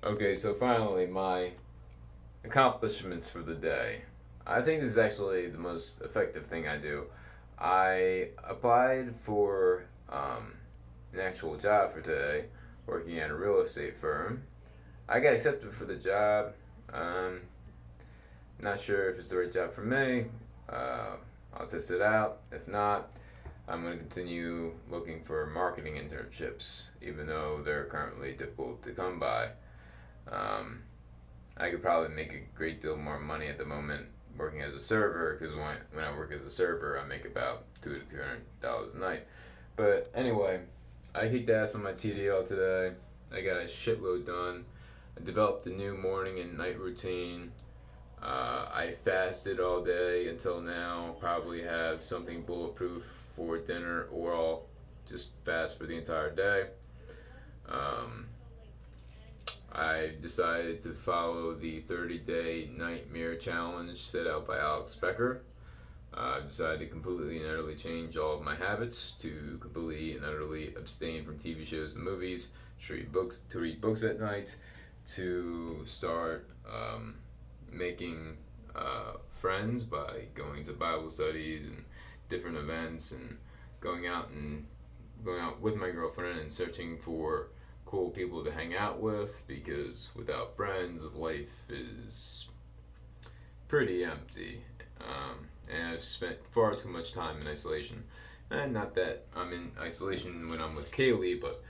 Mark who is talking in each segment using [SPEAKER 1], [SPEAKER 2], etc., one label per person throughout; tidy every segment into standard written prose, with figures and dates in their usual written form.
[SPEAKER 1] Okay, so finally, my accomplishments for the day. I think this is actually the most effective thing I do. I applied for an actual job for today, working at a real estate firm. I got accepted for the job. Um, Not sure if it's the right job for me. Uh, I'll test it out. If not, I'm going to continue looking for marketing internships, even though they're currently difficult to come by. Um, I could probably make a great deal more money at the moment working as a server because when I work as a server, I make about $200 to $300 a night. But anyway, I kicked ass on my TDL today. I got a shitload done. I developed a new morning and night routine. I fasted all day until now. Probably have something bulletproof for dinner, or I'll just fast for the entire day. Um, I decided to follow the 30-day nightmare challenge set out by Alex Becker. I decided to completely and utterly change all of my habits, to completely and utterly abstain from TV shows and movies, to read books at night, to start making friends by going to Bible studies and different events, and going out and going out with my girlfriend and searching for cool people to hang out with, because without friends, life is pretty empty. And I've spent far too much time in isolation. And not that I'm in isolation when I'm with Kaylee, but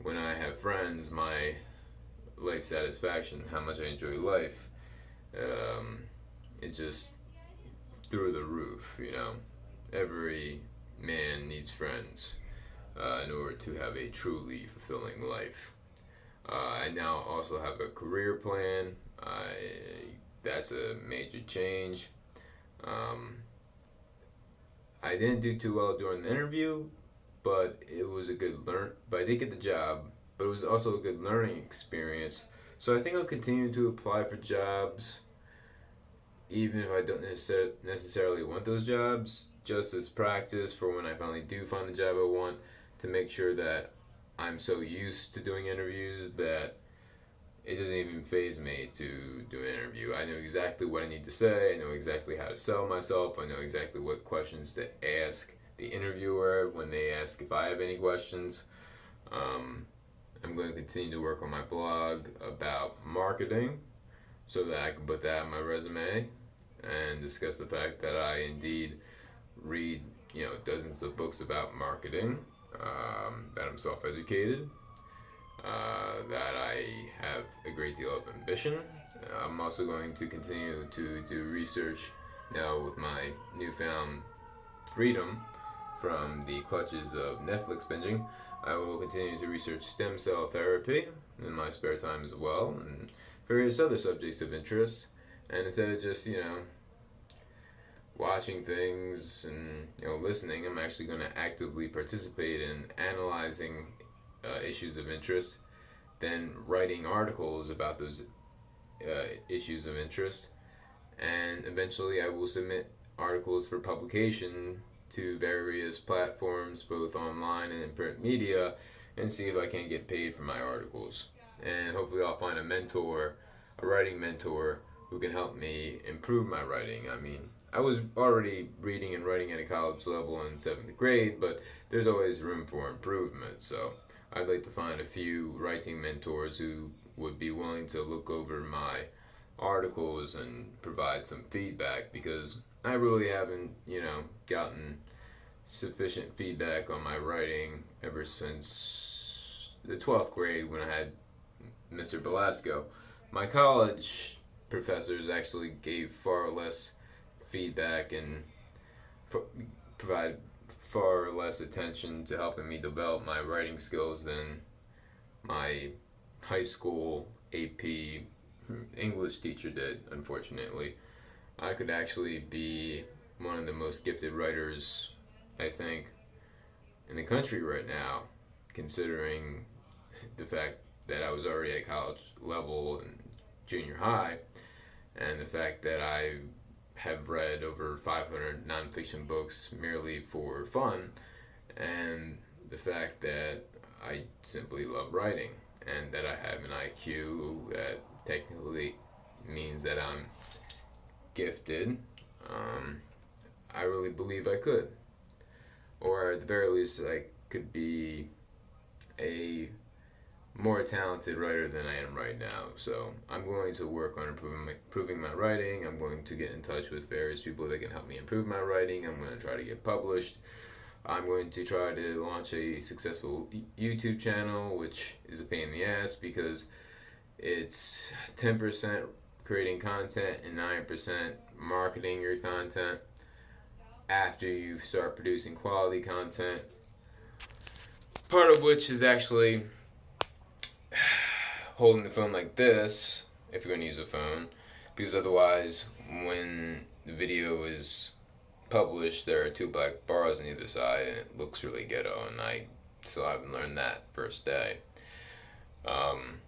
[SPEAKER 1] when I have friends, my life satisfaction, how much I enjoy life, um, it's just through the roof, you know. Every man needs friends in order to have a truly fulfilling life. I now also have a career plan. That's a major change. Um, I didn't do too well during the interview, but it was a good learn. But I did get the job, but it was also a good learning experience. So I think I'll continue to apply for jobs, even if I don't necessarily want those jobs, just as practice for when I finally do find the job I want, to make sure that I'm so used to doing interviews that it doesn't even phase me to do an interview. I know exactly what I need to say. I know exactly how to sell myself. I know exactly what questions to ask the interviewer when they ask if I have any questions. Um, I'm going to continue to work on my blog about marketing so that I can put that on my resume and discuss the fact that I indeed read, dozens of books about marketing, that I'm self-educated, that I have a great deal of ambition. I'm also going to continue to do research now with my newfound freedom from the clutches of Netflix binging. I will continue to research stem cell therapy in my spare time as well, and various other subjects of interest. And instead of just, watching things and, listening, I'm actually going to actively participate in analyzing issues of interest, then writing articles about those issues of interest, and eventually I will submit articles for publication to various platforms, both online and in print media, and see if I can get paid for my articles. And hopefully I'll find a writing mentor, who can help me improve my writing. I mean, I was already reading and writing at a college level in 7th grade, but there's always room for improvement. So I'd like to find a few writing mentors who would be willing to look over my articles and provide some feedback, because I really haven't, gotten sufficient feedback on my writing ever since the 12th grade when I had Mr. Belasco. My college professors actually gave far less feedback and provide far less attention to helping me develop my writing skills than my high school AP English teacher did, unfortunately. I could actually be one of the most gifted writers, I think, in the country right now, considering the fact that I was already at college level and junior high, and the fact that I have read over 500 nonfiction books merely for fun, and the fact that I simply love writing. and that I have an IQ that technically means that I'm gifted, um, I really believe I could. Or at the very least, I could be a more talented writer than I am right now. So I'm going to work on improving my writing. I'm going to get in touch with various people that can help me improve my writing. I'm going to try to get published. I'm going to try to launch a successful YouTube channel, which is a pain in the ass because it's 10% creating content and 9% marketing your content after you start producing quality content. Part of which is actually holding the phone like this, if you're going to use a phone, because otherwise, when the video is published, there are two black bars on either side, and it looks really ghetto, and I still haven't learned that first day. Um,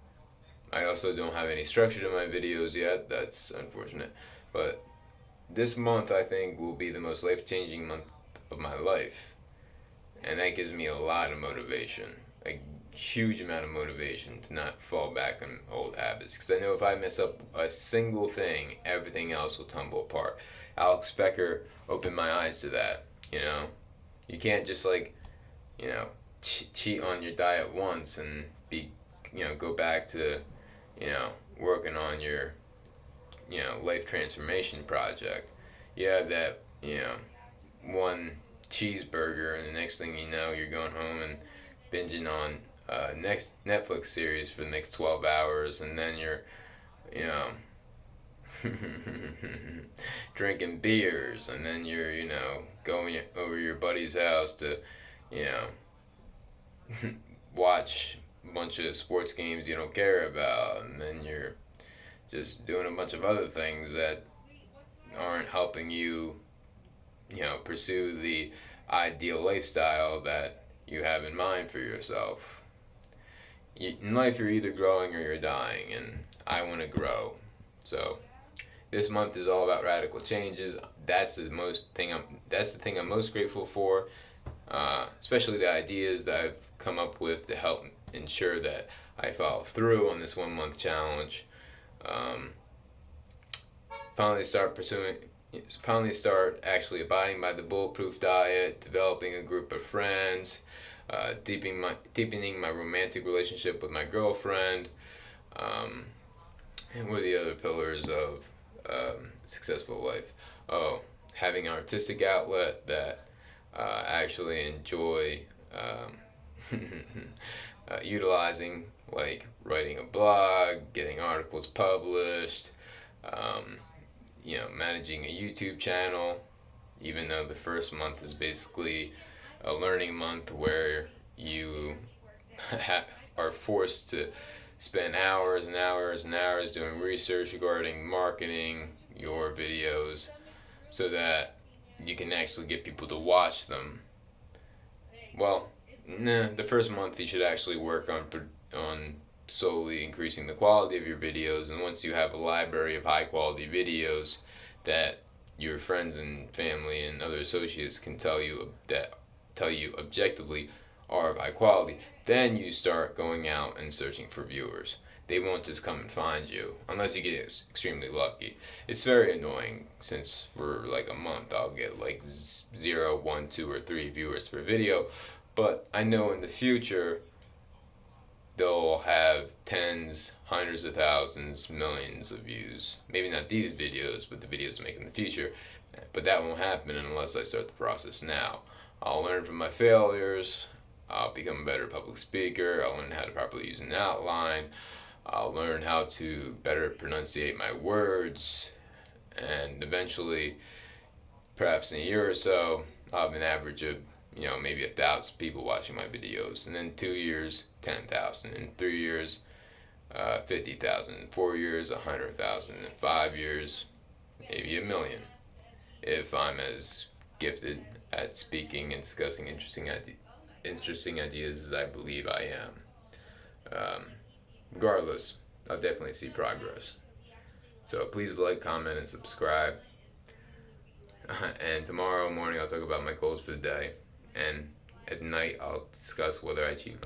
[SPEAKER 1] I also don't have any structure to my videos yet. That's unfortunate. But this month, I think, will be the most life-changing month of my life. And that gives me a lot of motivation. A huge amount of motivation to not fall back on old habits. Because I know if I mess up a single thing, everything else will tumble apart. Alex Becker opened my eyes to that, you know? You can't just, like, you know, cheat on your diet once and be, you know, go back to, you know, working on your, you know, life transformation project. You have that, you know, one cheeseburger, and the next thing you know, you're going home and binging on next Netflix series for the next 12 hours, and then you're, you know, drinking beers, and then you're, you know, going over your buddy's house to, you know, watch a bunch of sports games you don't care about, and then you're just doing a bunch of other things that aren't helping you, you know, pursue the ideal lifestyle that you have in mind for yourself. In life, you're either growing or you're dying, and I want to grow. So this month is all about radical changes. That's the thing I'm most grateful for, especially the ideas that I've come up with to help ensure that I follow through on this 1 month challenge. Um, finally start actually abiding by the bulletproof diet, developing a group of friends, deepening my romantic relationship with my girlfriend, and what are the other pillars of successful life? Oh, having an artistic outlet that I actually enjoy utilizing, like writing a blog, getting articles published, um, you know, managing a YouTube channel, even though the first month is basically a learning month where you are forced to spend hours and hours and hours doing research regarding marketing your videos so that you can actually get people to watch them. Well, nah, the first month you should actually work on solely increasing the quality of your videos, and once you have a library of high quality videos that your friends and family and other associates can tell you objectively are of high quality, then you start going out and searching for viewers. They won't just come and find you unless you get extremely lucky. It's very annoying since for like a month I'll get like 0, 1, 2, or 3 viewers per video, but I know in the future they'll have tens, hundreds of thousands, millions of views. Maybe not these videos, but the videos I make in the future. But that won't happen unless I start the process now. I'll learn from my failures. I'll become a better public speaker. I'll learn how to properly use an outline. I'll learn how to better pronunciate my words. And eventually, perhaps in a year or so, I'll have an average of, you know, maybe 1,000 people watching my videos, and then 2 years, 10,000, in 3 years, 50,000, in 4 years, 100,000, in 5 years, maybe 1,000,000. If I'm as gifted at speaking and discussing interesting ideas as I believe I am. Regardless, I'll definitely see progress. So please like, comment, and subscribe. And tomorrow morning I'll talk about my goals for the day. And at night I'll discuss whether I achieve